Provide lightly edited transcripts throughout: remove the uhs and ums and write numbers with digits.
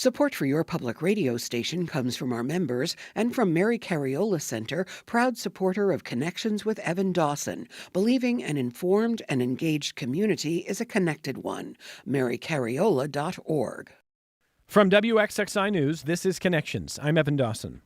Support for your public radio station comes from our members and from Mary Cariola Center, proud supporter of Connections with Evan Dawson, believing an informed and engaged community is a connected one. MaryCariola.org. From WXXI News, this is Connections. I'm Evan Dawson.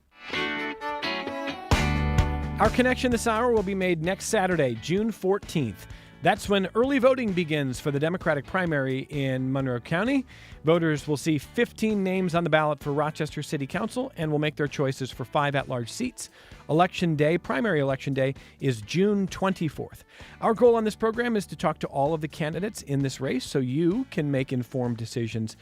Our connection this hour will be made next Saturday, June 14th. That's when early voting begins for the Democratic primary in Monroe County. Voters will see 15 names on the ballot for Rochester City Council and will make their choices for 5 at-large seats. Election day, primary election day, is June 24th. Our goal on this program is to talk to all of the candidates in this race so you can make informed decisions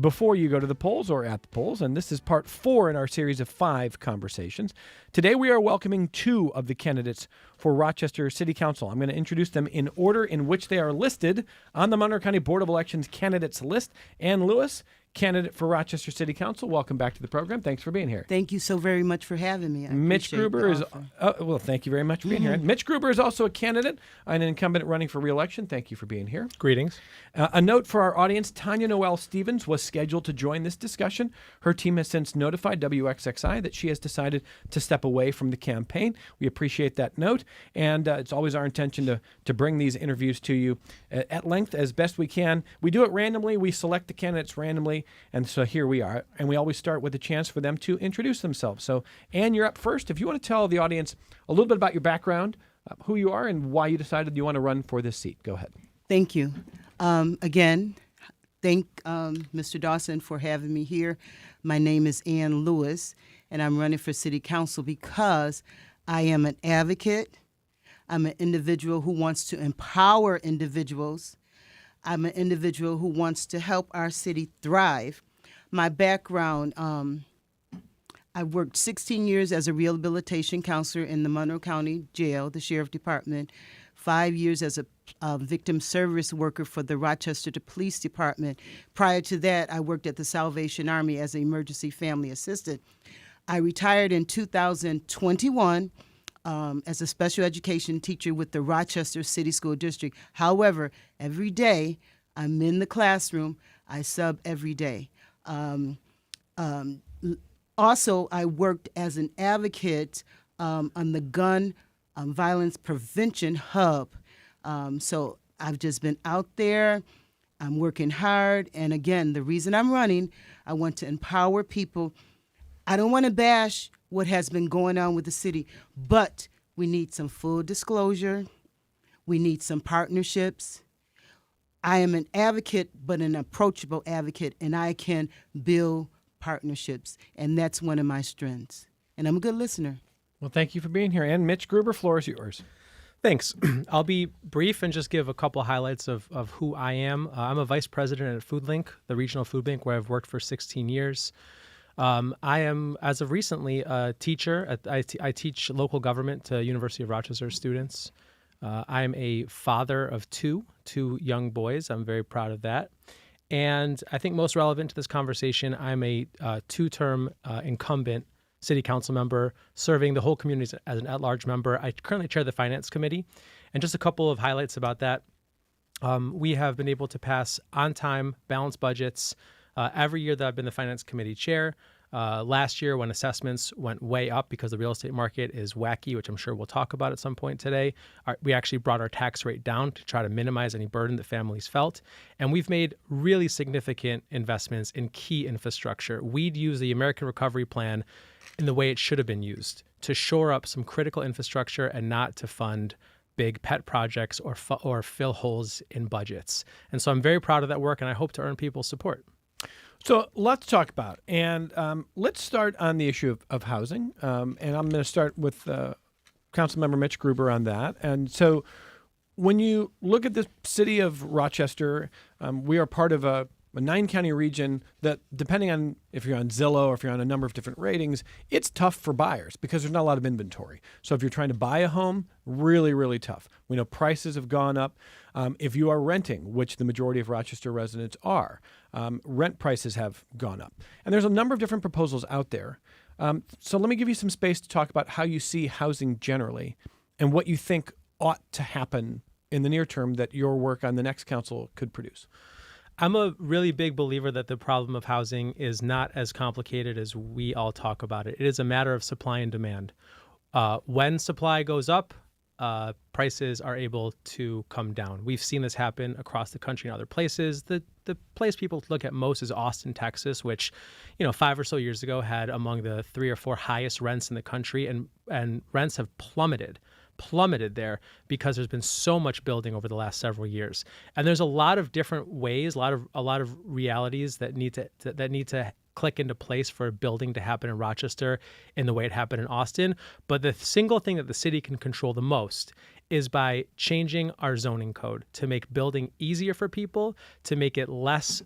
before you go to the polls or at the polls. And this is part 4 in our series of 5 conversations. Today we are welcoming 2 of the candidates for Rochester City Council. I'm going to introduce them in order in which they are listed on the Monroe County Board of Elections candidates list. Ann Lewis, candidate for Rochester City Council. Welcome back to the program. Thanks for being here. Thank you so very much for having me. Mitch Gruber is, well, thank you very much for being here. Mitch Gruber is also a candidate, an incumbent running for re-election. Thank you for being here. Greetings. A note for our audience, Tanya Noel Stevens was scheduled to join this discussion. Her team has since notified WXXI that she has decided to step away from the campaign. We appreciate that note, and it's always our intention to bring these interviews to you at length as best we can. We do it randomly. We select the candidates randomly, and so here we are. And we always start with a chance for them to introduce themselves. So, Ann, you're up first. If you want to tell the audience a little bit about your background, who you are, and why you decided you want to run for this seat. Go ahead. Thank you. Again, thank Mr. Dawson for having me here. My name is Ann Lewis, and I'm running for City Council because I am an advocate. I'm an individual who wants to empower individuals. I'm an individual who wants to help our city thrive. My background, I worked 16 years as a rehabilitation counselor in the Monroe County Jail, the Sheriff Department, 5 years as a victim service worker for the Rochester Police Department. Prior to that, I worked at the Salvation Army as an emergency family assistant. I retired in 2021 as a special education teacher with the Rochester City School District. However, every day I'm in the classroom. I sub every day. Also, I worked as an advocate on the gun violence prevention hub. So I've just been out there. I'm working hard. And again, the reason I'm running, I want to empower people. I don't want to bash what has been going on with the city, but we need some full disclosure. We need some partnerships. I am an advocate, but an approachable advocate, and I can build partnerships, and that's one of my strengths. And I'm a good listener. Well, thank you for being here. And Mitch Gruber, floor is yours. Thanks. I'll be brief and just give a couple highlights of who I am. I'm a vice president at FoodLink, the regional food bank where I've worked for 16 years. I am, as of recently, a teacher. I teach local government to University of Rochester students. I'm a father of two young boys. I'm very proud of that. And I think most relevant to this conversation, I'm a 2-term incumbent city council member serving the whole community as an at-large member. I currently chair the finance committee. And just a couple of highlights about that. We have been able to pass on-time, balanced budgets every year that I've been the finance committee chair. Last year, when assessments went way up because the real estate market is wacky, which I'm sure we'll talk about at some point today, we actually brought our tax rate down to try to minimize any burden that families felt. And we've made really significant investments in key infrastructure. We'd use the American Recovery Plan in the way it should have been used, to shore up some critical infrastructure and not to fund big pet projects or fill holes in budgets. And so I'm very proud of that work, and I hope to earn people's support. So let's talk about, and let's start on the issue of housing. And I'm going to start with Councilmember Mitch Gruber on that. And so when you look at the city of Rochester, we are part of a 9-county region that, depending on if you're on Zillow or if you're on a number of different ratings, it's tough for buyers because there's not a lot of inventory. So if you're trying to buy a home, really, really tough. We know prices have gone up. If you are renting, which the majority of Rochester residents are, rent prices have gone up. And there's a number of different proposals out there. So let me give you some space to talk about how you see housing generally and what you think ought to happen in the near term that your work on the next council could produce. I'm a really big believer that the problem of housing is not as complicated as we all talk about it. It is a matter of supply and demand. When supply goes up, prices are able to come down. We've seen this happen across the country and other places. The place people look at most is Austin, Texas, which, 5 or so years ago had among the 3 or 4 highest rents in the country, and rents have plummeted there because there's been so much building over the last several years. And there's a lot of different ways, a lot of realities that need to click into place for building to happen in Rochester in the way it happened in Austin. But the single thing that the city can control the most is by changing our zoning code to make building easier for people, to make it less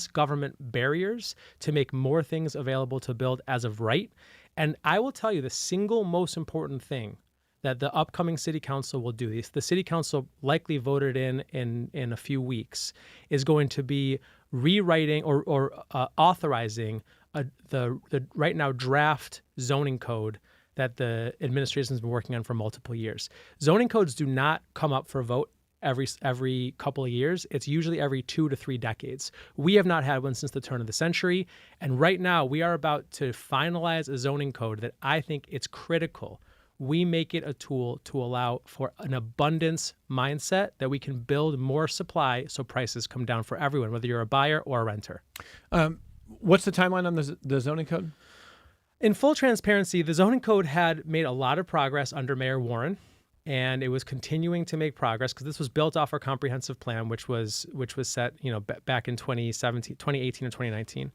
government barriers, to make more things available to build as of right. And I will tell you the single most important thing that the upcoming city council will do, the city council likely voted in a few weeks, is going to be rewriting or authorizing the right now draft zoning code that the administration has been working on for multiple years. Zoning codes do not come up for a vote every couple of years. It's usually every 2 to 3 decades. We have not had one since the turn of the century. And right now we are about to finalize a zoning code that I think it's critical we make it a tool to allow for an abundance mindset that we can build more supply so prices come down for everyone, whether you're a buyer or a renter. What's the timeline on the zoning code? In full transparency, the zoning code had made a lot of progress under Mayor Warren, and it was continuing to make progress because this was built off our comprehensive plan, which was set, back in 2018 and 2019.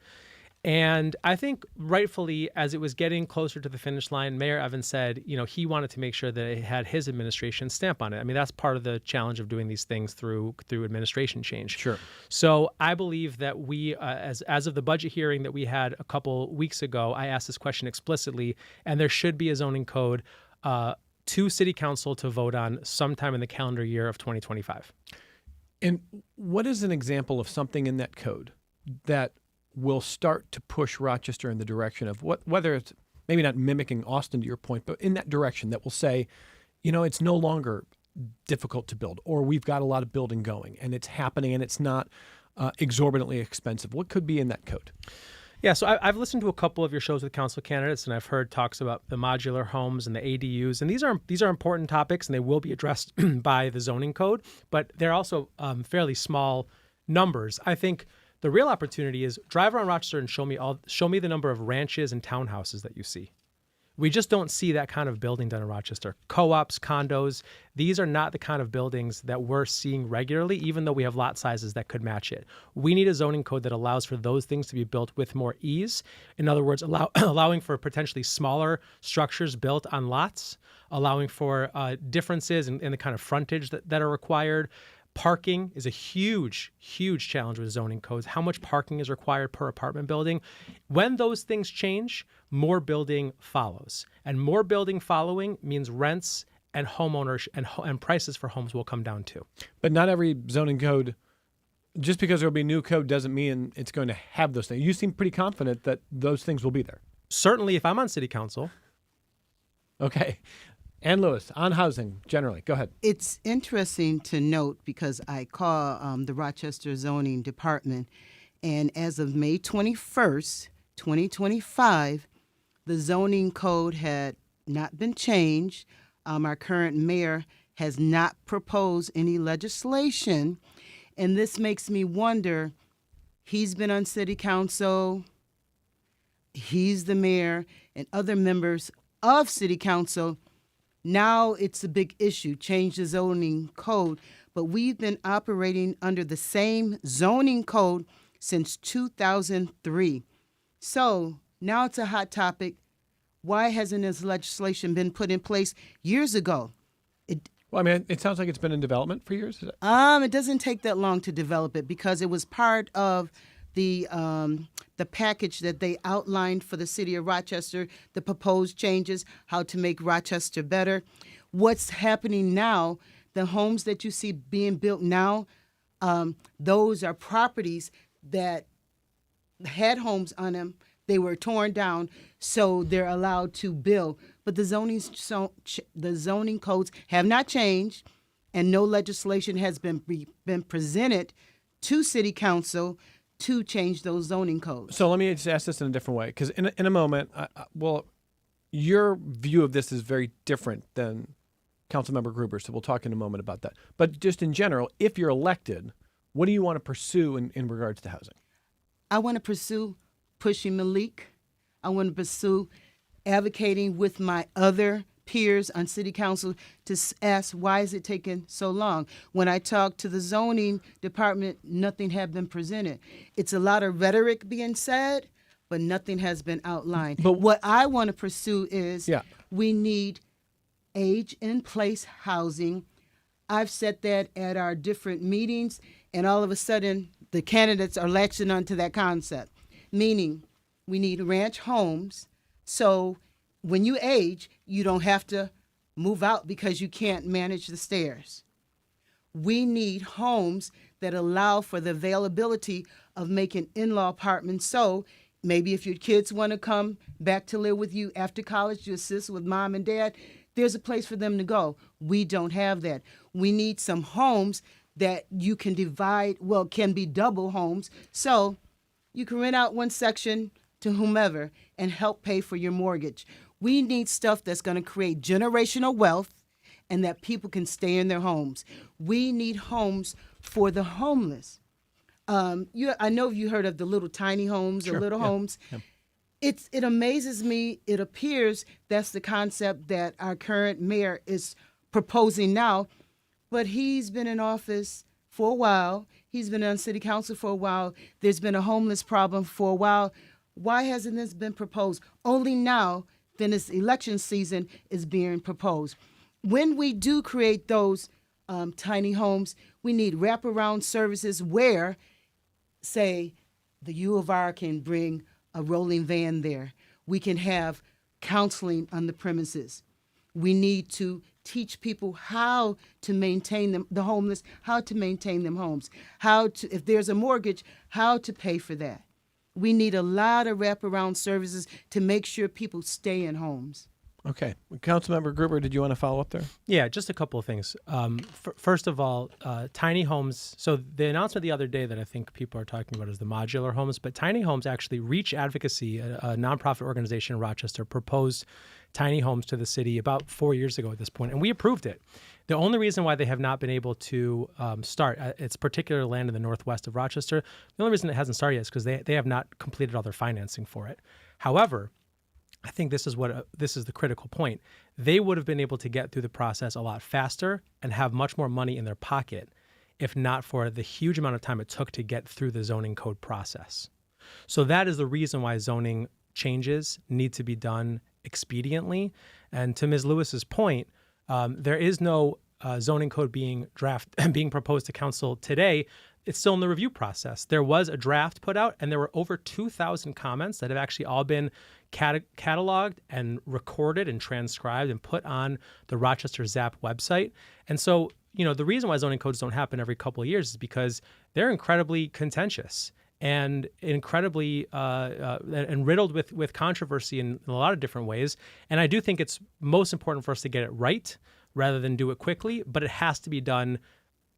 And I think rightfully, as it was getting closer to the finish line, Mayor Evans said, he wanted to make sure that it had his administration stamp on it. I mean, that's part of the challenge of doing these things through administration change. Sure. So I believe that we, as of the budget hearing that we had a couple weeks ago, I asked this question explicitly, and there should be a zoning code to City Council to vote on sometime in the calendar year of 2025. And what is an example of something in that code that will start to push Rochester in the direction of whether it's maybe not mimicking Austin to your point, but in that direction that will say, it's no longer difficult to build, or we've got a lot of building going and it's happening and it's not exorbitantly expensive. What could be in that code? Yeah, so I've listened to a couple of your shows with council candidates, and I've heard talks about the modular homes and the ADUs, and these are important topics, and they will be addressed by the zoning code, but they're also fairly small numbers. I think the real opportunity is drive around Rochester and show me the number of ranches and townhouses that you see. We just don't see that kind of building done in Rochester. Co-ops, condos, these are not the kind of buildings that we're seeing regularly, even though we have lot sizes that could match it. We need a zoning code that allows for those things to be built with more ease. In other words, allowing for potentially smaller structures built on lots, allowing for differences in the kind of frontage that are required. Parking is a huge, huge challenge with zoning codes. How much parking is required per apartment building? When those things change, more building follows. And more building following means rents and homeowners and prices for homes will come down too. But not every zoning code, just because there'll be new code doesn't mean it's going to have those things. You seem pretty confident that those things will be there. Certainly if I'm on city council. Okay. Ann Lewis, on housing generally. Go ahead. It's interesting to note because I call the Rochester Zoning Department, and as of May 21st, 2025, the zoning code had not been changed. Our current mayor has not proposed any legislation, and this makes me wonder, he's been on city council, he's the mayor, and other members of city council. Now it's a big issue, change the zoning code, but we've been operating under the same zoning code since 2003. So now it's a hot topic. Why hasn't this legislation been put in place years ago? It sounds like it's been in development for years. It doesn't take that long to develop it because it was part of the package that they outlined for the city of Rochester, the proposed changes, how to make Rochester better. What's happening now, the homes that you see being built now, those are properties that had homes on them. They were torn down, so they're allowed to build. But the zoning codes have not changed, and no legislation has been presented to City Council to change those zoning codes. So let me just ask this in a different way, because in a moment, well, your view of this is very different than Councilmember Gruber, so we'll talk in a moment about that. But just in general, if you're elected, what do you want to pursue in regards to housing? I want to pursue pushing Malik. I want to pursue advocating with my other peers on City Council to ask, why is it taking so long? When I talked to the zoning department, nothing had been presented. It's a lot of rhetoric being said, but nothing has been outlined. But what I want to pursue is we need age-in-place housing. I've said that at our different meetings, and all of a sudden, the candidates are latching onto that concept, meaning we need ranch homes, so when you age, you don't have to move out because you can't manage the stairs. We need homes that allow for the availability of making in-law apartments. So maybe if your kids want to come back to live with you after college to assist with mom and dad, there's a place for them to go. We don't have that. We need some homes that you can divide, well, can be double homes. So you can rent out one section to whomever and help pay for your mortgage. We need stuff that's going to create generational wealth and that people can stay in their homes. We need homes for the homeless. I know you heard of the little tiny homes or little homes. Yeah. It amazes me. It appears that's the concept that our current mayor is proposing now, but he's been in office for a while. He's been on city council for a while. There's been a homeless problem for a while. Why hasn't this been proposed? Only now, then this election season, is being proposed. When we do create those tiny homes, we need wraparound services where, say, the U of R can bring a rolling van there. We can have counseling on the premises. We need to teach people how to maintain them, the homeless, how to maintain them homes, how to, if there's a mortgage, how to pay for that. We need a lot of wraparound services to make sure people stay in homes. Okay. Councilmember Gruber, did you want to follow up there? Yeah, just a couple of things. First of all, tiny homes. So the announcement the other day that I think people are talking about is the modular homes, but tiny homes actually, Reach Advocacy, a nonprofit organization in Rochester, proposed tiny homes to the city about 4 years ago at this point, and we approved it. The only reason why they have not been able to start, it's particular land in the northwest of Rochester, the only reason it hasn't started yet is because they have not completed all their financing for it. However, I think this is the critical point. They would have been able to get through the process a lot faster and have much more money in their pocket if not for the huge amount of time it took to get through the zoning code process. So that is the reason why zoning changes need to be done expediently. And to Ms. Lewis's point, there is no zoning code being proposed to council today. It's still in the review process. There was a draft put out, and there were over 2,000 comments that have actually all been cataloged and recorded and transcribed and put on the Rochester ZAP website. And so, the reason why zoning codes don't happen every couple of years is because they're incredibly contentious and incredibly and riddled with controversy in a lot of different ways. And I do think it's most important for us to get it right rather than do it quickly, but it has to be done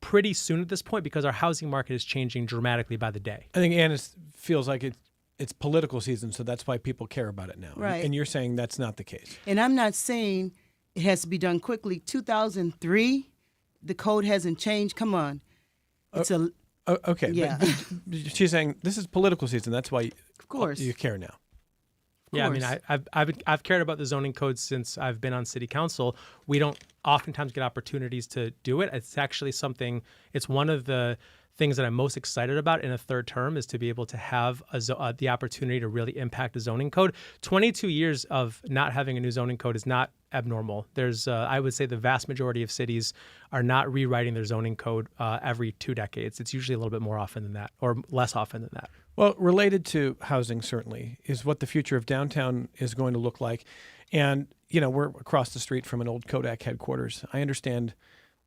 pretty soon at this point because our housing market is changing dramatically by the day. I think Anna feels like it's political season, so that's why people care about it now. Right. And you're saying that's not the case. And I'm not saying it has to be done quickly. 2003, the code hasn't changed. Come on. It's okay. Yeah. But she's saying this is political season. That's why Of course. you care now. Yeah, I mean, I've cared about the zoning code since I've been on city council. We don't oftentimes get opportunities to do it. It's actually it's one of the things that I'm most excited about in a third term is to be able to have the opportunity to really impact the zoning code. 22 years of not having a new zoning code is not abnormal. There's, I would say the vast majority of cities are not rewriting their zoning code every 2 decades. It's usually a little bit more often than that or less often than that. Well, related to housing, certainly, is what the future of downtown is going to look like. And, we're across the street from an old Kodak headquarters. I understand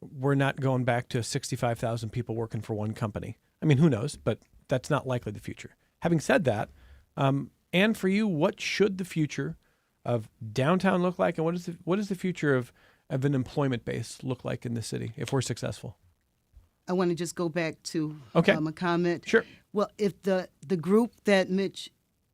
we're not going back to 65,000 people working for one company. I mean, who knows? But that's not likely the future. Having said that, and for you, what should the future of downtown look like? And what is the future of an employment base look like in the city if we're successful? I want to just go back to Okay. a comment. Sure. Well, if the group that Mitch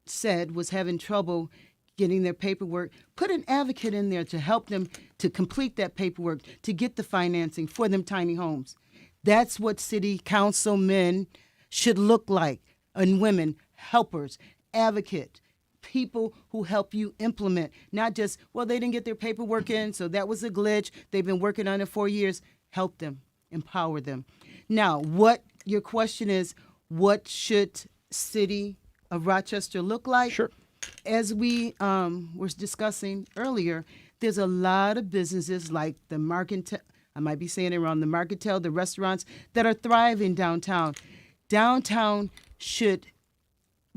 said was having trouble getting their paperwork, put an advocate in there to help them to complete that paperwork, to get the financing for them tiny homes. That's what city councilmen should look like, and women, helpers, advocate, people who help you implement, not just, well, they didn't get their paperwork in, so that was a glitch. They've been working on it for years. Help them, empower them. Now, what your question is, what should city of Rochester look like? Sure. As we were discussing earlier, there's a lot of businesses like the Marcantel, I might be saying it wrong, the Marcantel, the restaurants that are thriving downtown. Downtown should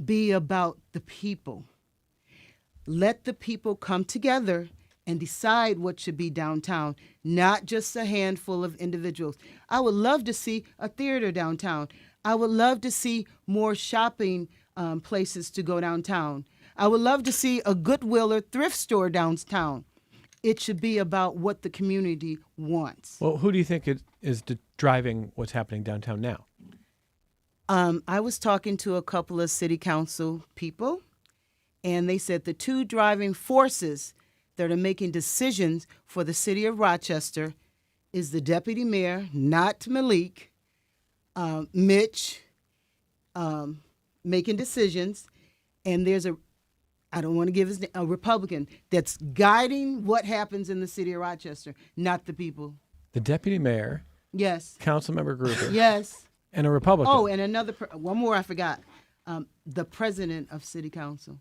be about the people. Let the people come together and decide what should be downtown, not just a handful of individuals. I would love to see a theater downtown. I would love to see more shopping places to go downtown. I would love to see a Goodwill or thrift store downtown. It should be about what the community wants. Well, who do you think is driving what's happening downtown now? I was talking to a couple of city council people, and they said the two driving forces that are making decisions for the city of Rochester is the deputy mayor, not Malik, Mitch, making decisions, and there's I don't want to give his name, a Republican that's guiding what happens in the city of Rochester, not the people. The deputy mayor, Yes. Councilmember Gruber, Yes. and a Republican. Oh, and one more I forgot. The president of city council.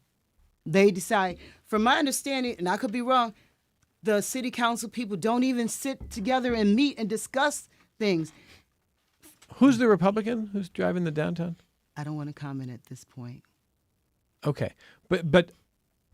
They decide, from my understanding, and I could be wrong, the city council people don't even sit together and meet and discuss things. Who's the Republican who's driving the downtown? I don't want to comment at this point. Okay, but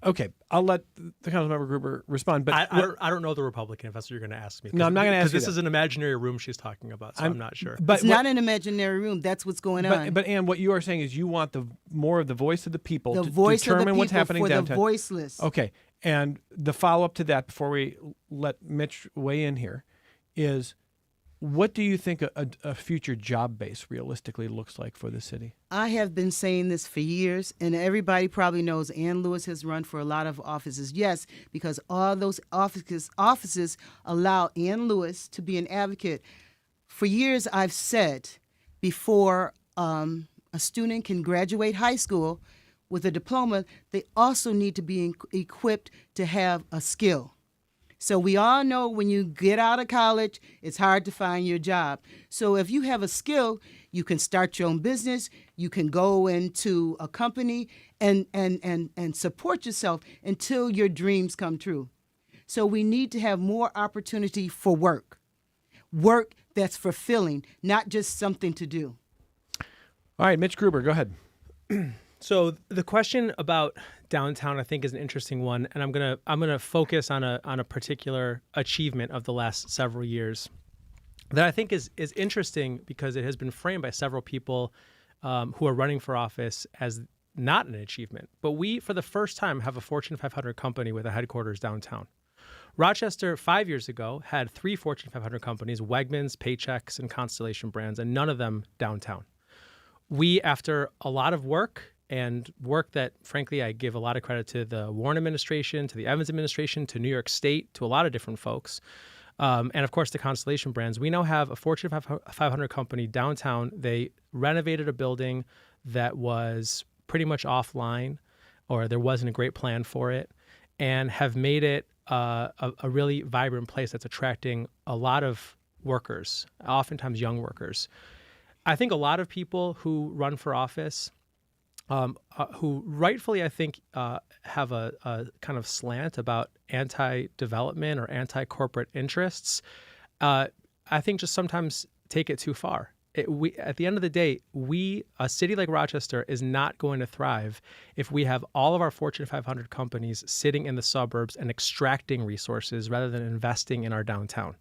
okay, I'll let the Councilmember Gruber respond. But I don't know the Republican, if that's what you're going to ask me. No, I'm not gonna ask you because this that. is an imaginary room she's talking about, so I'm not sure. But It's not an imaginary room. That's what's going on. But Ann, what you are saying is you want more of the voice of the people the to voice determine of the people what's happening for downtown. the voiceless. Okay, and the follow up to that before we let Mitch weigh in here is, what do you think a future job base realistically looks like for the city? I have been saying this for years, and everybody probably knows Ann Lewis has run for a lot of offices. Yes, because all those offices allow Ann Lewis to be an advocate. For years, I've said before a student can graduate high school with a diploma, they also need to be equipped to have a skill. So we all know when you get out of college, it's hard to find your job. So if you have a skill, you can start your own business, you can go into a company and support yourself until your dreams come true. So we need to have more opportunity for work that's fulfilling, not just something to do. All right, Mitch Gruber, go ahead. So the question about downtown, I think, is an interesting one, and I'm gonna focus on a particular achievement of the last several years that I think is interesting because it has been framed by several people who are running for office as not an achievement. But we, for the first time, have a Fortune 500 company with a headquarters downtown. Rochester 5 years ago had 3 Fortune 500 companies: Wegmans, Paychex, and Constellation Brands, and none of them downtown. We, after a lot of work, and work that, frankly, I give a lot of credit to the Warren administration, to the Evans administration, to New York State, to a lot of different folks, and of course the Constellation Brands. We now have a Fortune 500 company downtown. They renovated a building that was pretty much offline, or there wasn't a great plan for it, and have made it a really vibrant place that's attracting a lot of workers, oftentimes young workers. I think a lot of people who run for office, who rightfully, I think, have a kind of slant about anti-development or anti-corporate interests, I think just sometimes take it too far. At the end of the day, a city like Rochester is not going to thrive if we have all of our Fortune 500 companies sitting in the suburbs and extracting resources rather than investing in our downtown.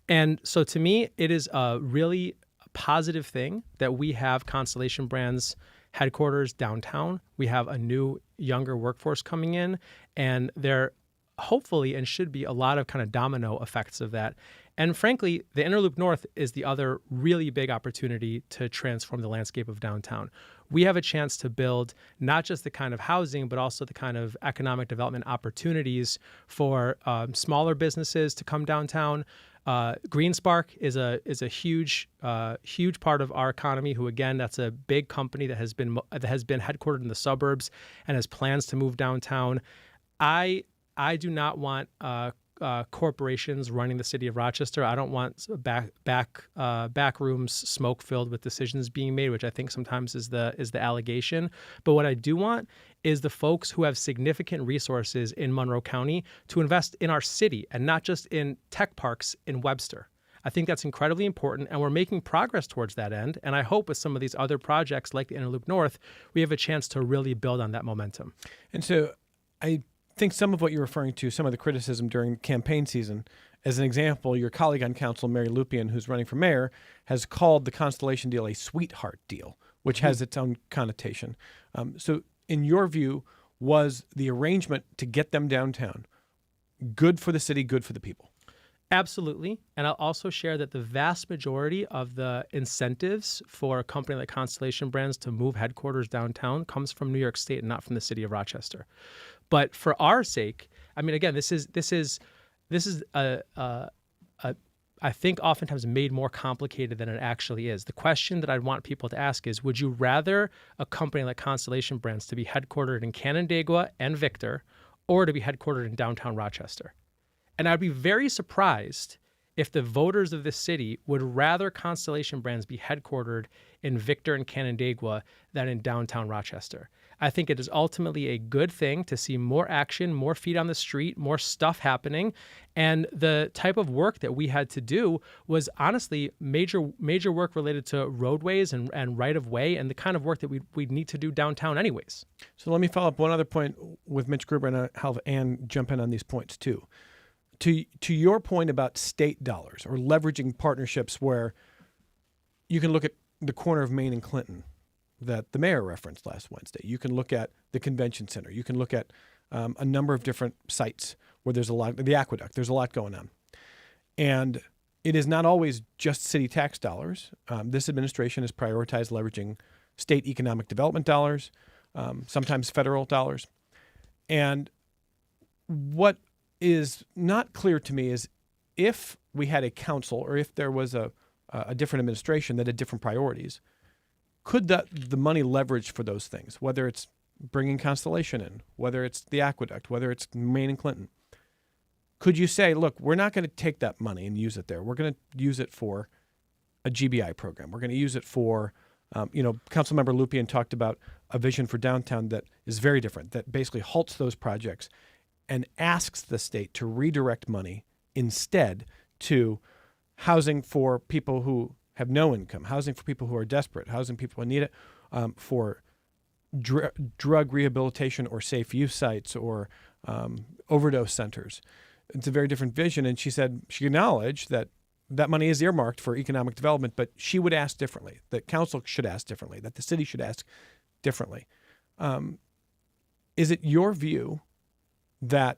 And so to me, it is a really positive thing that we have Constellation Brands headquarters downtown. We have a new, younger workforce coming in, and there hopefully and should be a lot of kind of domino effects of that. And frankly, the Inner Loop North is the other really big opportunity to transform the landscape of downtown. We have a chance to build not just the kind of housing, but also the kind of economic development opportunities for smaller businesses to come downtown. GreenSpark is a huge part of our economy. Who again, that's a big company that has been headquartered in the suburbs and has plans to move downtown. I do not want corporations running the city of Rochester. I don't want back rooms smoke filled with decisions being made, which I think sometimes is the allegation. But what I do want is the folks who have significant resources in Monroe County to invest in our city and not just in tech parks in Webster. I think that's incredibly important, and we're making progress towards that end. And I hope with some of these other projects like the Inner Loop North, we have a chance to really build on that momentum. And so I think some of what you're referring to, some of the criticism during campaign season, as an example, your colleague on council, Mary Lupian, who's running for mayor, has called the Constellation deal a sweetheart deal, which has its own connotation. So in your view, was the arrangement to get them downtown good for the city, good for the people? Absolutely. And I'll also share that the vast majority of the incentives for a company like Constellation Brands to move headquarters downtown comes from New York State and not from the city of Rochester. But for our sake, I mean, again, this is I think oftentimes made more complicated than it actually is. The question that I'd want people to ask is, would you rather a company like Constellation Brands to be headquartered in Canandaigua and Victor, or to be headquartered in downtown Rochester? And I'd be very surprised if the voters of this city would rather Constellation Brands be headquartered in Victor and Canandaigua than in downtown Rochester. I think it is ultimately a good thing to see more action, more feet on the street, more stuff happening. And the type of work that we had to do was honestly major work related to roadways and right-of-way and the kind of work that we'd need to do downtown anyways. So let me follow up one other point with Mitch Gruber, and I'll have Ann jump in on these points too. To your point about state dollars or leveraging partnerships where you can look at the corner of Main and Clinton that the mayor referenced last Wednesday. You can look at the convention center. You can look at a number of different sites where there's a lot, the aqueduct, there's a lot going on. And it is not always just city tax dollars. This administration has prioritized leveraging state economic development dollars, sometimes federal dollars. And what is not clear to me is if we had a council or if there was a different administration that had different priorities, could the money leverage for those things, whether it's bringing Constellation in, whether it's the aqueduct, whether it's Main and Clinton, could you say, look, we're not going to take that money and use it there. We're going to use it for a GBI program. We're going to use it for, Councilmember Lupian talked about a vision for downtown that is very different, that basically halts those projects and asks the state to redirect money instead to housing for people who have no income, housing for people who are desperate, housing people who need it, for drug rehabilitation or safe use sites or overdose centers. It's a very different vision. And she said she acknowledged that that money is earmarked for economic development, but she would ask differently, that council should ask differently, that the city should ask differently. Is it your view that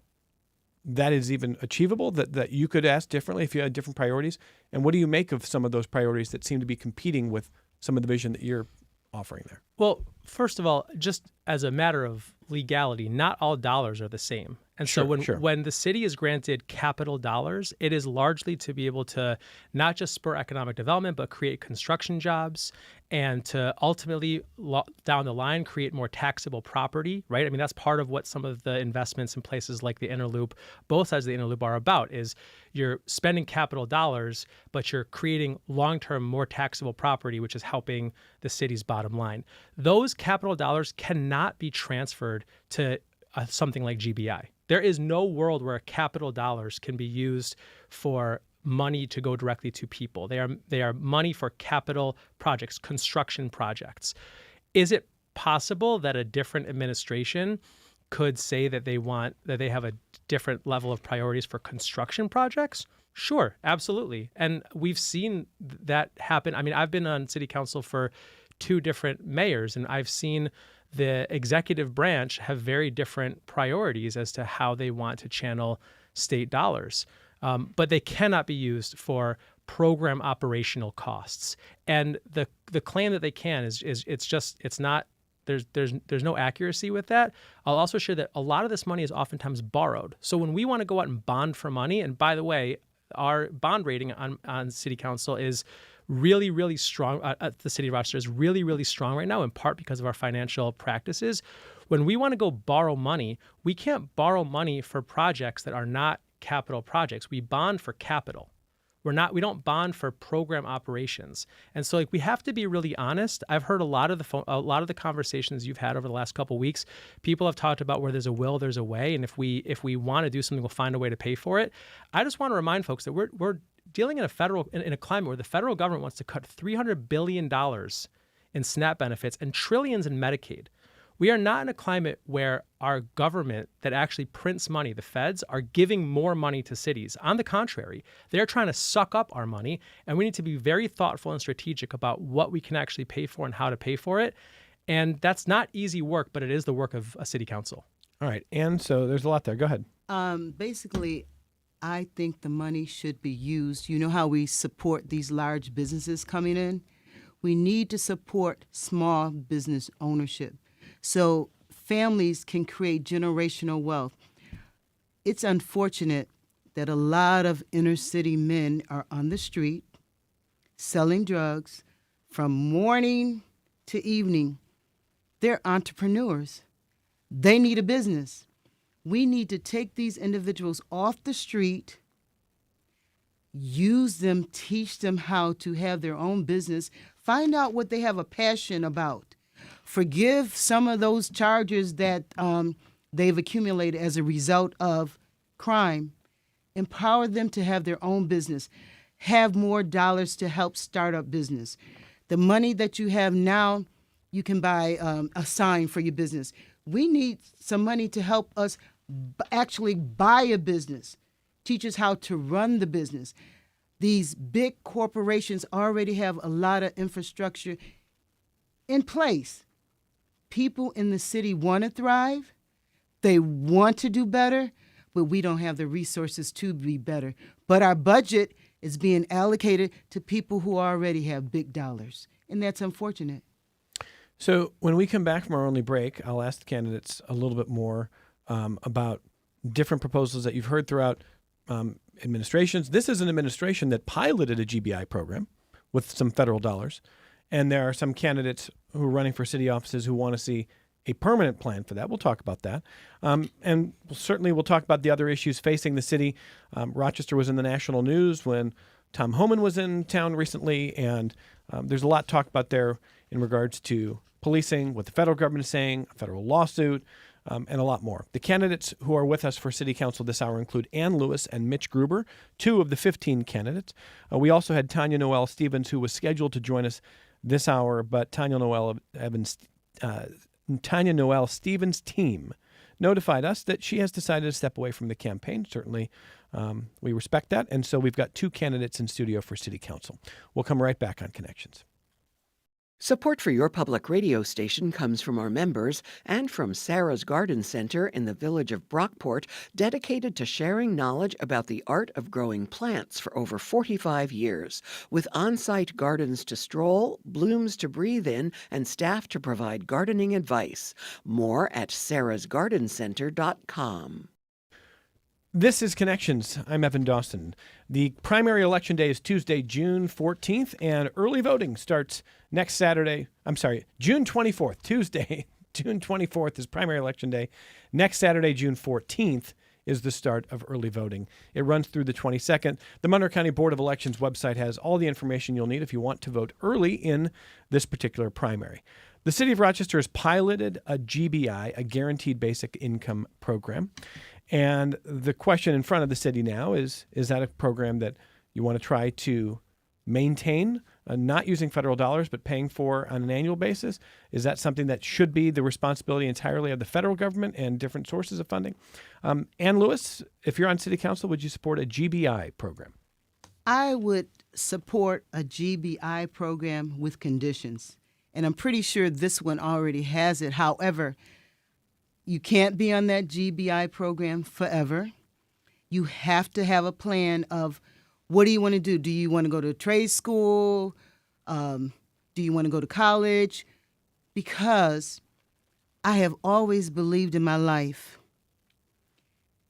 is even achievable, that you could ask differently if you had different priorities? And what do you make of some of those priorities that seem to be competing with some of the vision that you're offering there? Well, first of all, just as a matter of legality, not all dollars are the same. And so when the city is granted capital dollars, it is largely to be able to not just spur economic development, but create construction jobs and to ultimately down the line create more taxable property, right? I mean, that's part of what some of the investments in places like the Inner Loop, both sides of the Inner Loop are about, is you're spending capital dollars, but you're creating long-term more taxable property, which is helping the city's bottom line. Those capital dollars cannot be transferred to something like GBI. There is no world where capital dollars can be used for money to go directly to people. They are money for capital projects, construction projects. Is it possible that a different administration could say that they have a different level of priorities for construction projects? Sure, absolutely. And we've seen that happen. I mean, I've been on city council for 2 different mayors, and I've seen the executive branch have very different priorities as to how they want to channel state dollars. but they cannot be used for program operational costs. And the claim that they can is it's not. There's no accuracy with that. I'll also share that a lot of this money is oftentimes borrowed. So when we want to go out and bond for money, and by the way, our bond rating on City Council is really, really strong. At the City of Rochester is really, really strong right now, in part because of our financial practices. When we want to go borrow money, we can't borrow money for projects that are not capital projects. We bond for capital. We don't bond for program operations. And so we have to be really honest. I've heard a lot of the conversations you've had over the last couple of weeks. People have talked about where there's a will, there's a way. And if we want to do something, we'll find a way to pay for it. I just want to remind folks that we're dealing in a climate where the federal government wants to cut $300 billion in SNAP benefits and trillions in Medicaid. We are not in a climate where our government that actually prints money, the feds, are giving more money to cities. On the contrary, they're trying to suck up our money, and we need to be very thoughtful and strategic about what we can actually pay for and how to pay for it. And that's not easy work, but it is the work of a city council. All right. And so there's a lot there. Go ahead. Basically, I think the money should be used. You know how we support these large businesses coming in? We need to support small business ownership so families can create generational wealth. It's unfortunate that a lot of inner city men are on the street selling drugs from morning to evening. They're entrepreneurs. They need a business. We need to take these individuals off the street, use them, teach them how to have their own business, find out what they have a passion about. Forgive some of those charges that they've accumulated as a result of crime. Empower them to have their own business. Have more dollars to help start up business. The money that you have now, you can buy a sign for your business. We need some money to help us actually buy a business, teach us how to run the business. These big corporations already have a lot of infrastructure in place. People in the city want to thrive. They want to do better, but we don't have the resources to be better. But our budget is being allocated to people who already have big dollars, and that's unfortunate. So when we come back from our only break, I'll ask the candidates a little bit more about different proposals that you've heard throughout administrations. This is an administration that piloted a GBI program with some federal dollars. And there are some candidates who are running for city offices who want to see a permanent plan for that. We'll talk about that. And we'll talk about the other issues facing the city. Rochester was in the national news when Tom Homan was in town recently. And there's a lot to talk about there in regards to policing, what the federal government is saying, a federal lawsuit, and a lot more. The candidates who are with us for City Council this hour include Ann Lewis and Mitch Gruber, 2 of the 15 candidates. We also had Tanya Noel Stevens, who was scheduled to join us this hour, but Tanya Noel Stevens' team notified us that she has decided to step away from the campaign. Certainly, we respect that. And so we've got 2 candidates in studio for City Council. We'll come right back on Connections. Support for your public radio station comes from our members and from Sarah's Garden Center in the village of Brockport, dedicated to sharing knowledge about the art of growing plants for over 45 years, with on-site gardens to stroll, blooms to breathe in, and staff to provide gardening advice. More at sarahsgardencenter.com. This is Connections. I'm Evan Dawson. The primary election day is Tuesday, June 14th, and early voting starts next Saturday. June 24th. Tuesday, June 24th is primary election day. Next Saturday, June 14th, is the start of early voting. It runs through the 22nd. The Monroe County Board of Elections website has all the information you'll need if you want to vote early in this particular primary. The City of Rochester has piloted a GBI, a Guaranteed Basic Income Program. And the question in front of the city now is that a program that you want to try to maintain, not using federal dollars, but paying for on an annual basis? Is that something that should be the responsibility entirely of the federal government and different sources of funding? Ann Lewis, if you're on city council, would you support a GBI program? I would support a GBI program with conditions. And I'm pretty sure this one already has it. However, you can't be on that GBI program forever. You have to have a plan of what do you want to do? Do you want to go to trade school? Do you want to go to college? Because I have always believed in my life,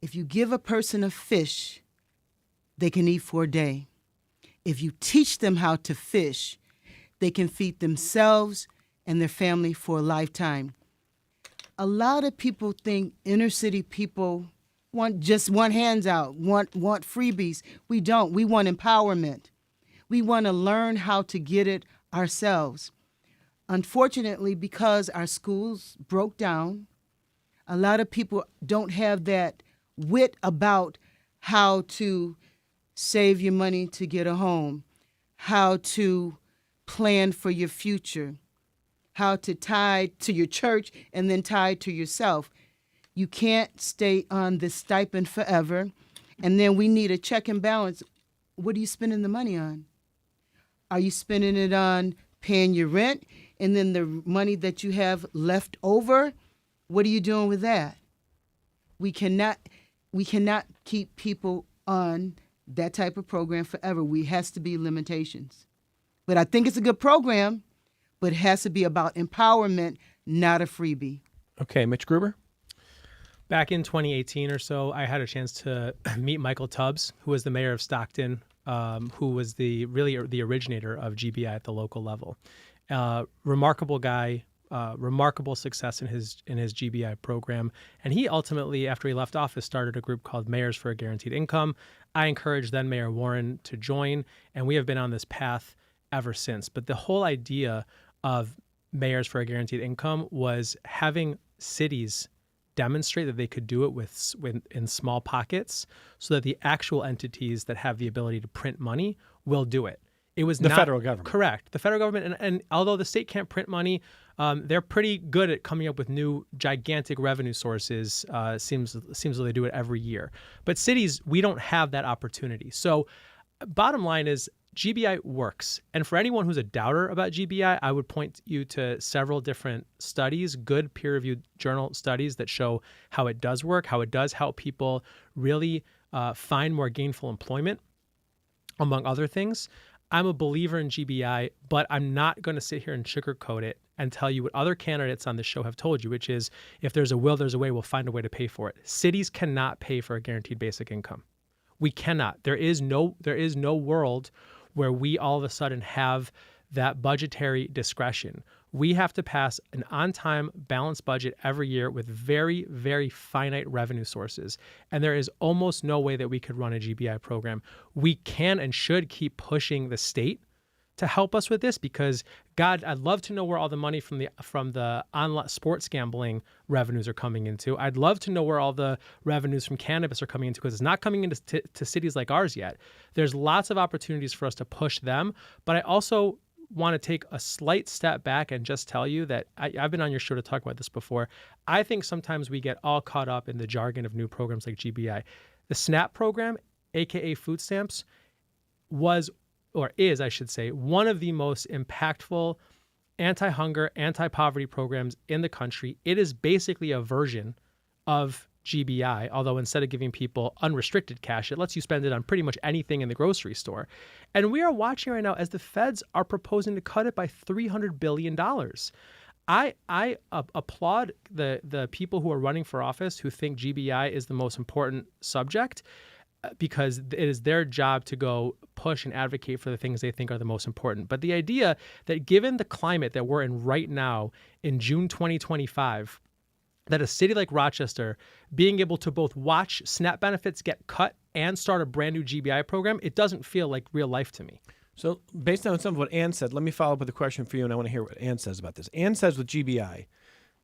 if you give a person a fish, they can eat for a day. If you teach them how to fish, they can feed themselves and their family for a lifetime. A lot of people think inner city people want handout, want freebies. We don't. We want empowerment. We want to learn how to get it ourselves. Unfortunately, because our schools broke down, a lot of people don't have that wit about how to save your money to get a home, how to plan for your future, how to tie to your church and then tie to yourself. You can't stay on this stipend forever. And then we need a check and balance. What are you spending the money on? Are you spending it on paying your rent? And then the money that you have left over, what are you doing with that? We cannot keep people on that type of program forever. Has to be limitations. But I think it's a good program, but it has to be about empowerment, not a freebie. Okay, Mitch Gruber. Back in 2018 or so, I had a chance to meet Michael Tubbs, who was the mayor of Stockton, who was the originator of GBI at the local level. Remarkable guy, remarkable success in his GBI program. And he ultimately, after he left office, started a group called Mayors for a Guaranteed Income. I encouraged then Mayor Warren to join, and we have been on this path ever since. But the whole idea of Mayors for a Guaranteed Income was having cities demonstrate that they could do it in small pockets so that the actual entities that have the ability to print money will do it. It was the not federal government. Correct. The federal government, and although the state can't print money, they're pretty good at coming up with new gigantic revenue sources. Seems like they do it every year. But cities, we don't have that opportunity. So bottom line is GBI works. And for anyone who's a doubter about GBI, I would point you to several different studies, good peer-reviewed journal studies that show how it does work, how it does help people really find more gainful employment, among other things. I'm a believer in GBI, but I'm not going to sit here and sugarcoat it and tell you what other candidates on the show have told you, which is if there's a will, there's a way. We'll find a way to pay for it. Cities cannot pay for a guaranteed basic income. We cannot. There is no world where we all of a sudden have that budgetary discretion. We have to pass an on-time balanced budget every year with very, very finite revenue sources. And there is almost no way that we could run a GBI program. We can and should keep pushing the state to help us with this because, God, I'd love to know where all the money from the online sports gambling revenues are coming into. I'd love to know where all the revenues from cannabis are coming into because it's not coming into to cities like ours yet. There's lots of opportunities for us to push them, but I also want to take a slight step back and just tell you that I've been on your show to talk about this before. I think sometimes we get all caught up in the jargon of new programs like GBI. The SNAP program, aka food stamps, is, I should say, one of the most impactful anti-hunger, anti-poverty programs in the country. It is basically a version of GBI, although instead of giving people unrestricted cash, it lets you spend it on pretty much anything in the grocery store. And we are watching right now as the feds are proposing to cut it by $300 billion. I applaud the people who are running for office who think GBI is the most important subject, because it is their job to go push and advocate for the things they think are the most important. But the idea that given the climate that we're in right now in June 2025, that a city like Rochester being able to both watch SNAP benefits get cut and start a brand new GBI program, it doesn't feel like real life to me. So based on some of what Ann said, let me follow up with a question for you, and I want to hear what Ann says about this. Ann says with GBI,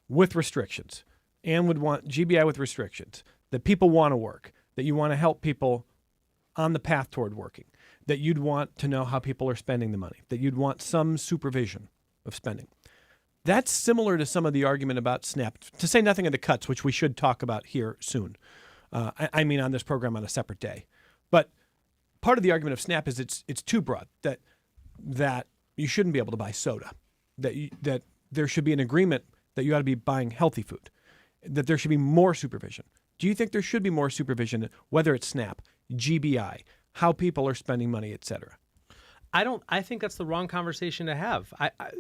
with restrictions, Ann would want GBI with restrictions, that people want to work, that you want to help people on the path toward working, that you'd want to know how people are spending the money, that you'd want some supervision of spending. That's similar to some of the argument about SNAP, to say nothing of the cuts, which we should talk about here soon. I mean on this program on a separate day. But part of the argument of SNAP is it's too broad, that you shouldn't be able to buy soda, that there should be an agreement that you ought to be buying healthy food, that there should be more supervision. Do you think there should be more supervision, whether it's SNAP, GBI, how people are spending money, et cetera? I think that's the wrong conversation to have.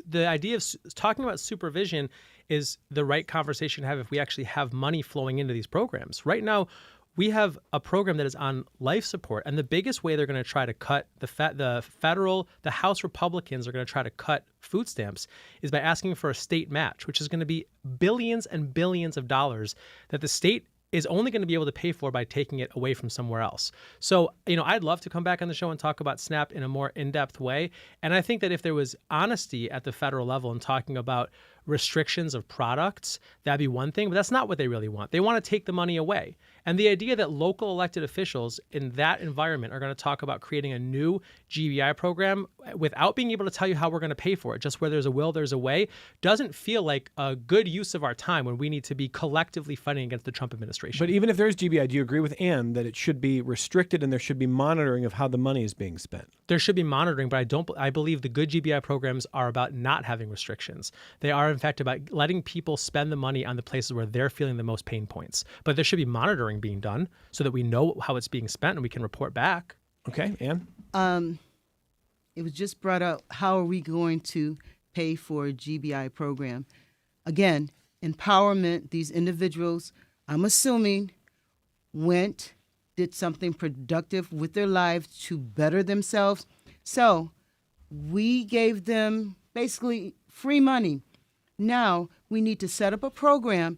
The idea of talking about supervision is the right conversation to have if we actually have money flowing into these programs. Right now, we have a program that is on life support, and the biggest way they're going to try to cut the House Republicans are going to try to cut food stamps is by asking for a state match, which is going to be billions and billions of dollars that the state is only going to be able to pay for by taking it away from somewhere else. So, I'd love to come back on the show and talk about SNAP in a more in-depth way. And I think that if there was honesty at the federal level in talking about restrictions of products, that'd be one thing, but that's not what they really want. They want to take the money away. And the idea that local elected officials in that environment are going to talk about creating a new GBI program without being able to tell you how we're going to pay for it, just where there's a will, there's a way, doesn't feel like a good use of our time when we need to be collectively fighting against the Trump administration. But even if there's GBI, do you agree with Ann that it should be restricted and there should be monitoring of how the money is being spent? There should be monitoring, but I believe the good GBI programs are about not having restrictions. They are, in fact, about letting people spend the money on the places where they're feeling the most pain points. But there should be monitoring being done so that we know how it's being spent and we can report back. Okay, Ann? It was just brought up, how are we going to pay for a GBI program? Again, empowerment, these individuals, I'm assuming, did something productive with their lives to better themselves. So we gave them basically free money. Now we need to set up a program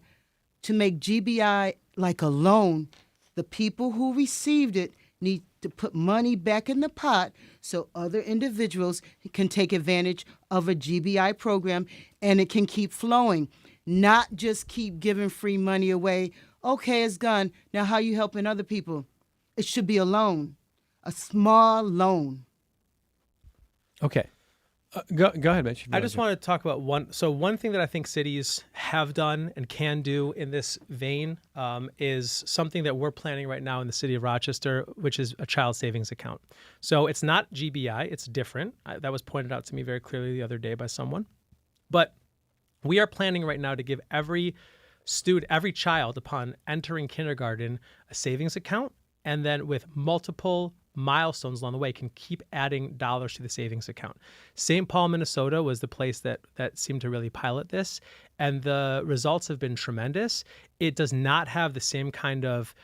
to make GBI like a loan. The people who received it need to put money back in the pot so other individuals can take advantage of a GBI program and it can keep flowing, not just keep giving free money away. Okay, it's gone. Now how are you helping other people? It should be a loan, a small loan. Okay. Go ahead, Mitch. I just want to talk about one thing that I think cities have done and can do in this vein is something that we're planning right now in the city of Rochester, which is a child savings account. So it's not GBI, it's different. That was pointed out to me very clearly the other day by someone. But we are planning right now to give every child upon entering kindergarten a savings account, and then with multiple milestones along the way can keep adding dollars to the savings account. St. Paul, Minnesota was the place that seemed to really pilot this, and the results have been tremendous. It does not have the same kind of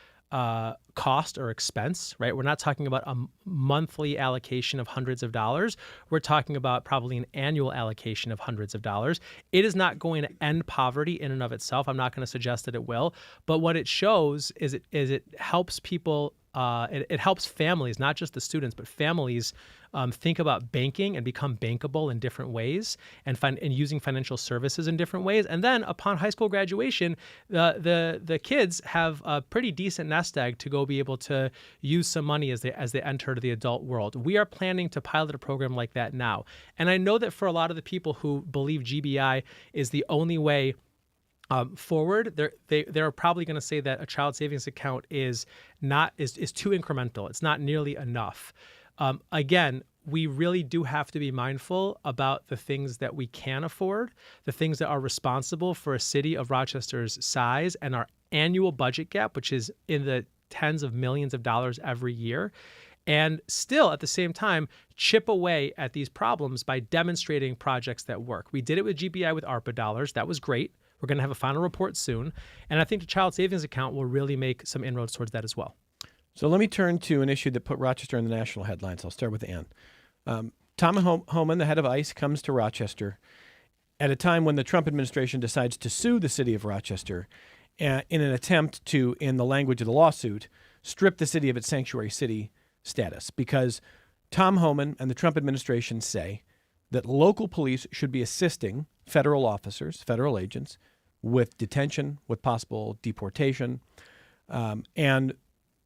cost or expense, right? We're not talking about a monthly allocation of hundreds of dollars. We're talking about probably an annual allocation of hundreds of dollars. It is not going to end poverty in and of itself. I'm not going to suggest that it will, but what it shows is it helps people. It helps families, not just the students, but families think about banking and become bankable in different ways and using financial services in different ways. And then upon high school graduation, the kids have a pretty decent nest egg to go be able to use some money as they enter the adult world. We are planning to pilot a program like that now. And I know that for a lot of the people who believe GBI is the only way forward, they're probably going to say that a child savings account is too incremental. It's not nearly enough. Again, we really do have to be mindful about the things that we can afford, the things that are responsible for a city of Rochester's size and our annual budget gap, which is in the tens of millions of dollars every year. And still, at the same time, chip away at these problems by demonstrating projects that work. We did it with GBI with ARPA dollars. That was great. We're going to have a final report soon. And I think the child savings account will really make some inroads towards that as well. So let me turn to an issue that put Rochester in the national headlines. I'll start with Ann. Tom Homan, the head of ICE, comes to Rochester at a time when the Trump administration decides to sue the city of Rochester in an attempt to, in the language of the lawsuit, strip the city of its sanctuary city status, because Tom Homan and the Trump administration say that local police should be assisting federal officers, federal agents, with detention, with possible deportation. And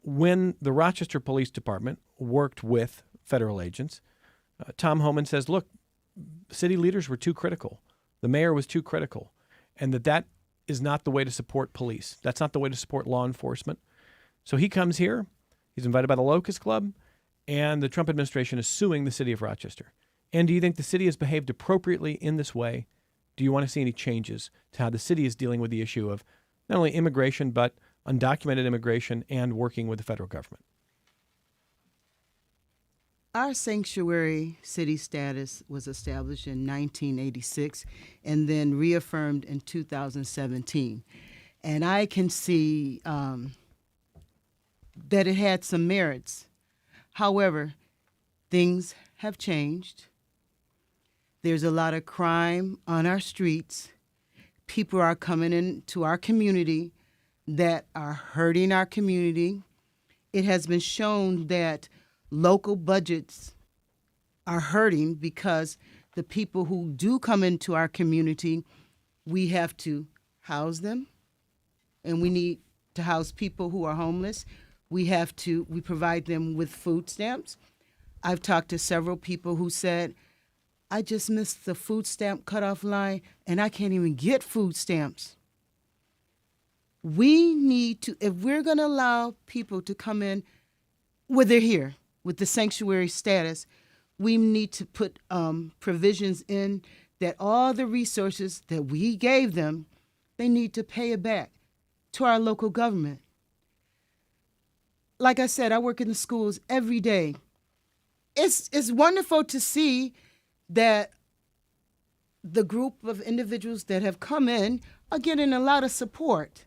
when the Rochester Police Department worked with federal agents, Tom Homan says, look, city leaders were too critical. The mayor was too critical. And that is not the way to support police. That's not the way to support law enforcement. So he comes here. He's invited by the Locust Club, and the Trump administration is suing the city of Rochester. And do you think the city has behaved appropriately in this way? Do you want to see any changes to how the city is dealing with the issue of not only immigration, but undocumented immigration and working with the federal government? Our sanctuary city status was established in 1986 and then reaffirmed in 2017. And I can see that it had some merits. However, things have changed. There's a lot of crime on our streets. People are coming into our community that are hurting our community. It has been shown that local budgets are hurting because the people who do come into our community, we have to house them, and we need to house people who are homeless. We provide them with food stamps. I've talked to several people who said, I just missed the food stamp cutoff line and I can't even get food stamps. We need to, if we're going to allow people to come in where they're here with the sanctuary status, we need to put provisions in that all the resources that we gave them, they need to pay it back to our local government. Like I said, I work in the schools every day. It's wonderful to see that the group of individuals that have come in are getting a lot of support.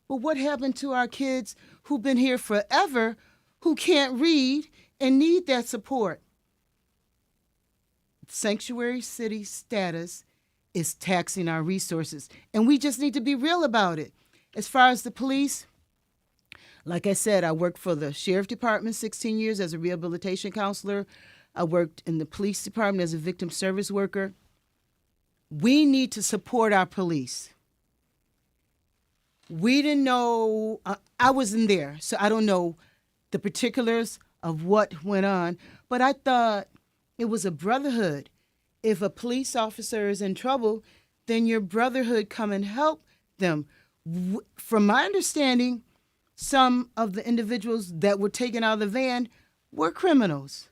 But what happened to our kids who've been here forever, who can't read and need that support? Sanctuary city status is taxing our resources, and we just need to be real about it. As far as the police, like I said, I worked for the Sheriff Department 16 years as a rehabilitation counselor. I worked in the police department as a victim service worker. We need to support our police. We didn't know, I wasn't there, so I don't know the particulars of what went on, but I thought it was a brotherhood. If a police officer is in trouble, then your brotherhood come and help them. From my understanding, some of the individuals that were taken out of the van were criminals.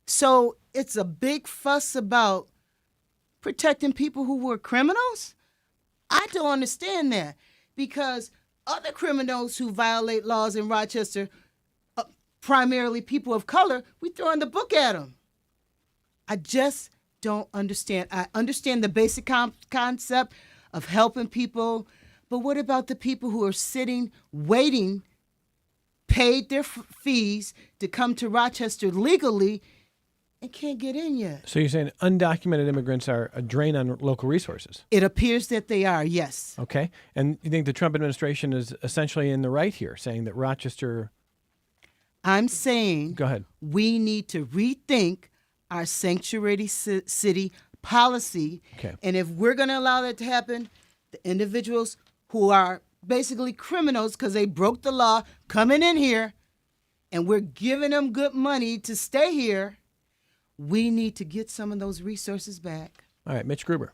So it's a big fuss about protecting people who were criminals? I don't understand that, because other criminals who violate laws in Rochester, primarily people of color, we throw in the book at them. I just don't understand. I understand the basic concept of helping people, but what about the people who are sitting, waiting, paid their fees to come to Rochester legally and can't get in yet? So you're saying undocumented immigrants are a drain on local resources? It appears that they are, yes. Okay. And you think the Trump administration is essentially in the right here, saying that Rochester... I'm saying Go ahead. We need to rethink our sanctuary city policy. Okay. And if we're going to allow that to happen, the individuals who are basically criminals because they broke the law coming in here and we're giving them good money to stay here, we need to get some of those resources back. All right, Mitch Gruber.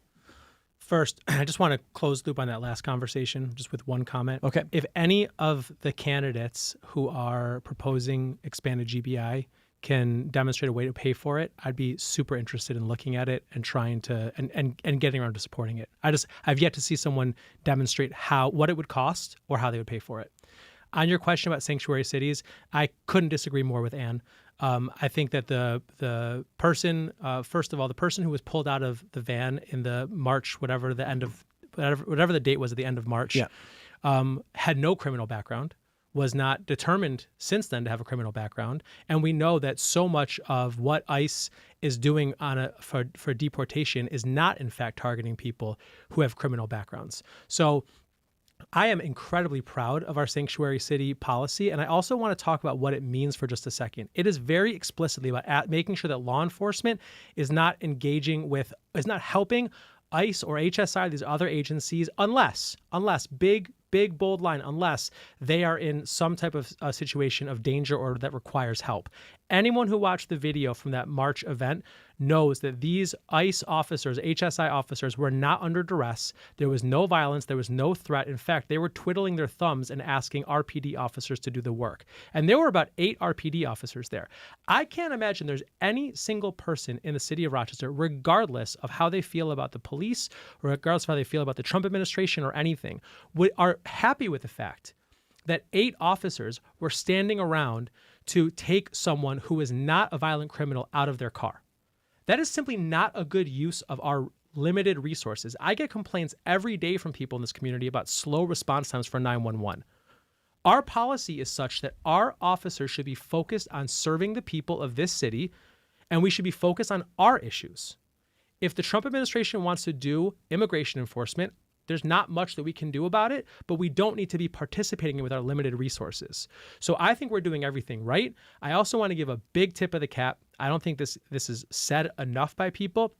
First, I just want to close the loop on that last conversation just with one comment. Okay. If any of the candidates who are proposing expanded GBI can demonstrate a way to pay for it, I'd be super interested in looking at it and trying to and getting around to supporting it. I've yet to see someone demonstrate what it would cost or how they would pay for it. On your question about sanctuary cities, I couldn't disagree more with Ann. I think that the person, first of all, the person who was pulled out of the van in the March, whatever the date was at the end of March, had no criminal background, was not determined since then to have a criminal background, and we know that so much of what ICE is doing for deportation is not in fact targeting people who have criminal backgrounds. So I am incredibly proud of our sanctuary city policy, and I also want to talk about what it means for just a second. It is very explicitly about making sure that law enforcement is not helping ICE or HSI, these other agencies, unless big, bold line, unless they are in some type of situation of danger or that requires help. Anyone who watched the video from that March event knows that these ICE officers, HSI officers, were not under duress. There was no violence. There was no threat. In fact, they were twiddling their thumbs and asking RPD officers to do the work. And there were about 8 RPD officers there. I can't imagine there's any single person in the city of Rochester, regardless of how they feel about the police, or regardless of how they feel about the Trump administration or anything, are happy with the fact that 8 officers were standing around to take someone who is not a violent criminal out of their car. That is simply not a good use of our limited resources. I get complaints every day from people in this community about slow response times for 911. Our policy is such that our officers should be focused on serving the people of this city, and we should be focused on our issues. If the Trump administration wants to do immigration enforcement, there's not much that we can do about it, but we don't need to be participating in with our limited resources. So I think we're doing everything right. I also want to give a big tip of the cap. I don't think this is said enough by people,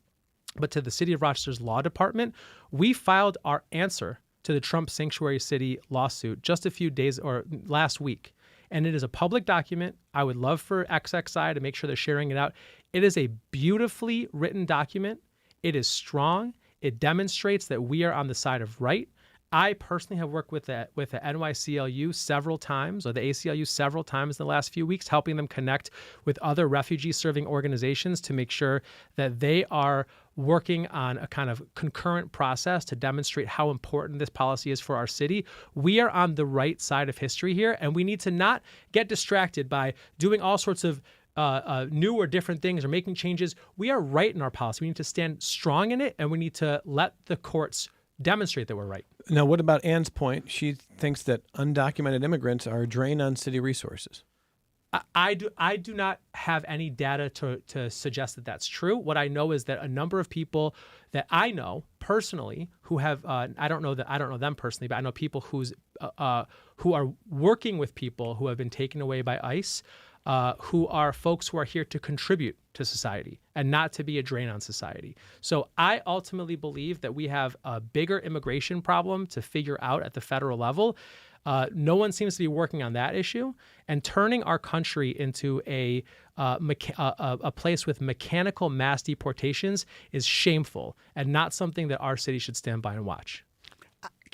but to the City of Rochester's law department, we filed our answer to the Trump Sanctuary City lawsuit just a few days or last week. And it is a public document. I would love for XXI to make sure they're sharing it out. It is a beautifully written document. It is strong. It demonstrates that we are on the side of right. I personally have worked with the NYCLU several times, or the ACLU several times in the last few weeks, helping them connect with other refugee-serving organizations to make sure that they are working on a kind of concurrent process to demonstrate how important this policy is for our city. We are on the right side of history here, and we need to not get distracted by doing all sorts of new or different things or making changes. We are right in our policy. We need to stand strong in it, and we need to let the courts demonstrate that we're right. Now, what about Ann's point? She thinks that undocumented immigrants are a drain on city resources. I do not have any data to suggest that that's true. What I know is that a number of people that I know personally who have I don't know them personally, but I know people who are working with people who have been taken away by ICE, who are folks who are here to contribute to society and not to be a drain on society. So I ultimately believe that we have a bigger immigration problem to figure out at the federal level. No one seems to be working on that issue, and turning our country into a place with mechanical mass deportations is shameful and not something that our city should stand by and watch.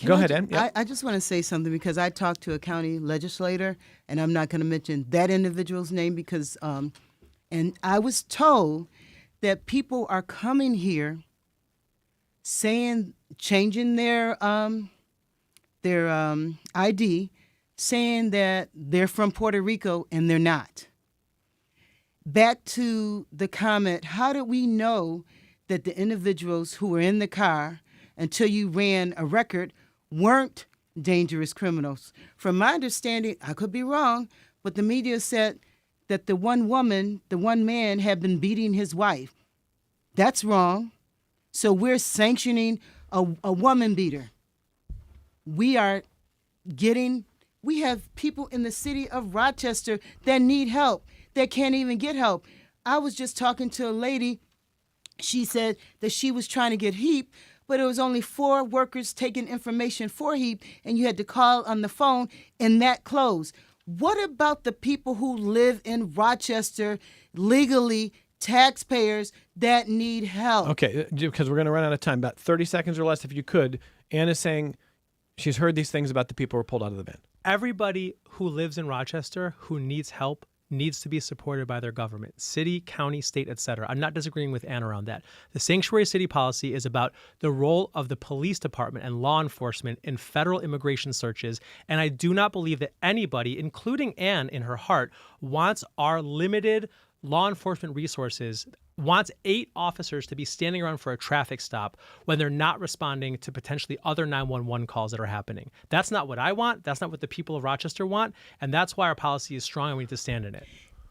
Go ahead, Ann. Yep. I just want to say something because I talked to a county legislator, and I'm not going to mention that individual's name because, and I was told that people are coming here saying, changing their ID, saying that they're from Puerto Rico, and they're not. Back to the comment, how did we know that the individuals who were in the car until you ran a record weren't dangerous criminals? From my understanding, I could be wrong, but the media said that the one man had been beating his wife. That's wrong. So we're sanctioning a woman beater. We have people in the city of Rochester that need help, that can't even get help. I was just talking to a lady. She said that she was trying to get HEAP, but it was only 4 workers taking information for HEAP, and you had to call on the phone, and that closed. What about the people who live in Rochester legally, taxpayers that need help? Okay, because we're going to run out of time. About 30 seconds or less, if you could. Ann is saying she's heard these things about the people who were pulled out of the van. Everybody who lives in Rochester who needs help needs to be supported by their government, city, county, state, etc. I'm not disagreeing with Ann around that. The sanctuary city policy is about the role of the police department and law enforcement in federal immigration searches, and I do not believe that anybody, including Ann in her heart, wants our limited law enforcement resources, wants 8 officers to be standing around for a traffic stop when they're not responding to potentially other 911 calls that are happening. That's not what I want. That's not what the people of Rochester want. And that's why our policy is strong and we need to stand in it.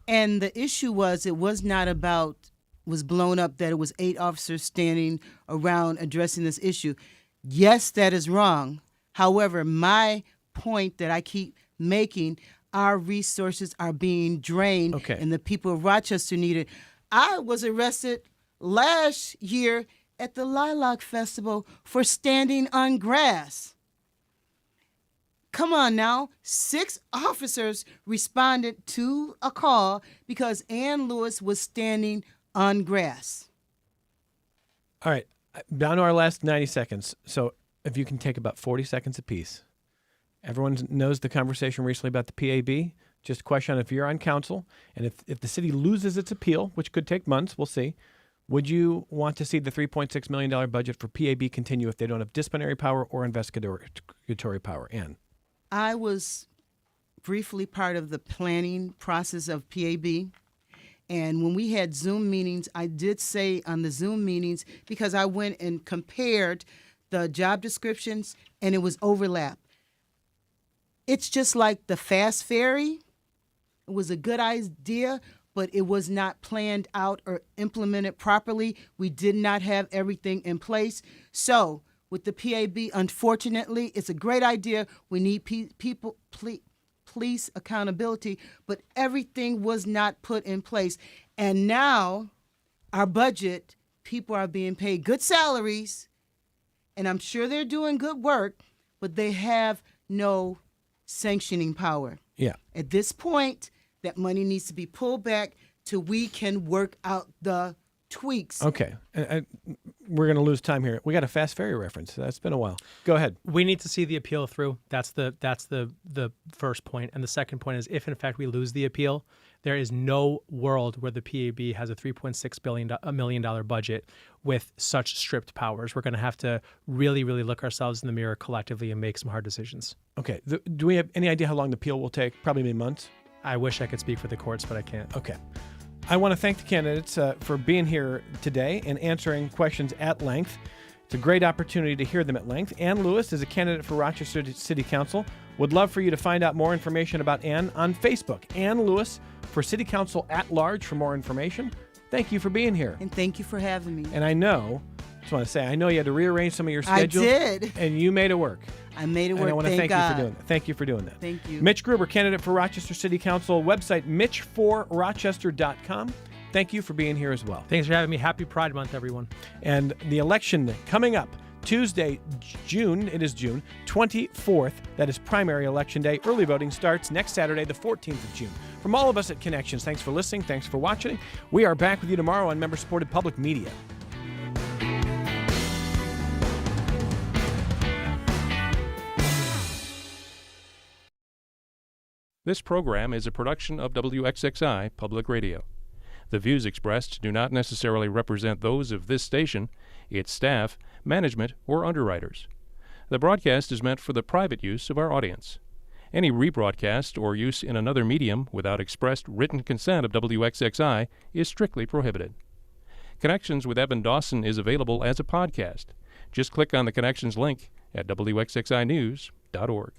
And the issue was, it was not about, was blown up that it was 8 officers standing around addressing this issue. Yes, that is wrong. However, my point that I keep making, our resources are being drained, and the people of Rochester need it. I was arrested last year at the Lilac Festival for standing on grass. Come on now. 6 officers responded to a call because Ann Lewis was standing on grass. All right, down to our last 90 seconds. So if you can take about 40 seconds apiece. Everyone knows the conversation recently about the PAB. Just a question, if you're on council and if the city loses its appeal, which could take months, we'll see, would you want to see the $3.6 million budget for PAB continue if they don't have disciplinary power or investigatory power? Ann? I was briefly part of the planning process of PAB. And when we had Zoom meetings, I did say on the Zoom meetings, because I went and compared the job descriptions and it was overlap. It's just like the fast ferry. It was a good idea, but it was not planned out or implemented properly. We did not have everything in place. So with the PAB, unfortunately, it's a great idea. We need police accountability, but everything was not put in place. And now our budget, people are being paid good salaries, and I'm sure they're doing good work, but they have no sanctioning power. Yeah. At this point, that money needs to be pulled back till we can work out the tweaks. Okay. We're going to lose time here. We got a Fast Ferry reference. That's been a while. Go ahead. We need to see the appeal through. That's the first point. And the second point is, if in fact we lose the appeal, there is no world where the PAB has a $3.6 million budget with such stripped powers. We're going to have to really, really look ourselves in the mirror collectively and make some hard decisions. Okay. Do we have any idea how long the appeal will take? Probably many months. I wish I could speak for the courts, but I can't. Okay. I want to thank the candidates for being here today and answering questions at length. It's a great opportunity to hear them at length. Ann Lewis is a candidate for Rochester City Council. Would love for you to find out more information about Ann on Facebook. Ann Lewis for City Council at Large for more information. Thank you for being here. And thank you for having me. And I know you had to rearrange some of your schedule. I did. And you made it work. I made it work. And I want to thank God. you for doing that. Thank you for doing that. Thank you. Mitch Gruber, candidate for Rochester City Council. Website mitch4rochester.com. Thank you for being here as well. Thanks for having me. Happy Pride Month, everyone. And the election coming up Tuesday, June 24th. That is primary election day. Early voting starts next Saturday, the 14th of June. From all of us at Connections, thanks for listening. Thanks for watching. We are back with you tomorrow on member-supported public media. This program is a production of WXXI Public Radio. The views expressed do not necessarily represent those of this station, its staff, management, or underwriters. The broadcast is meant for the private use of our audience. Any rebroadcast or use in another medium without expressed written consent of WXXI is strictly prohibited. Connections with Evan Dawson is available as a podcast. Just click on the Connections link at WXXInews.org.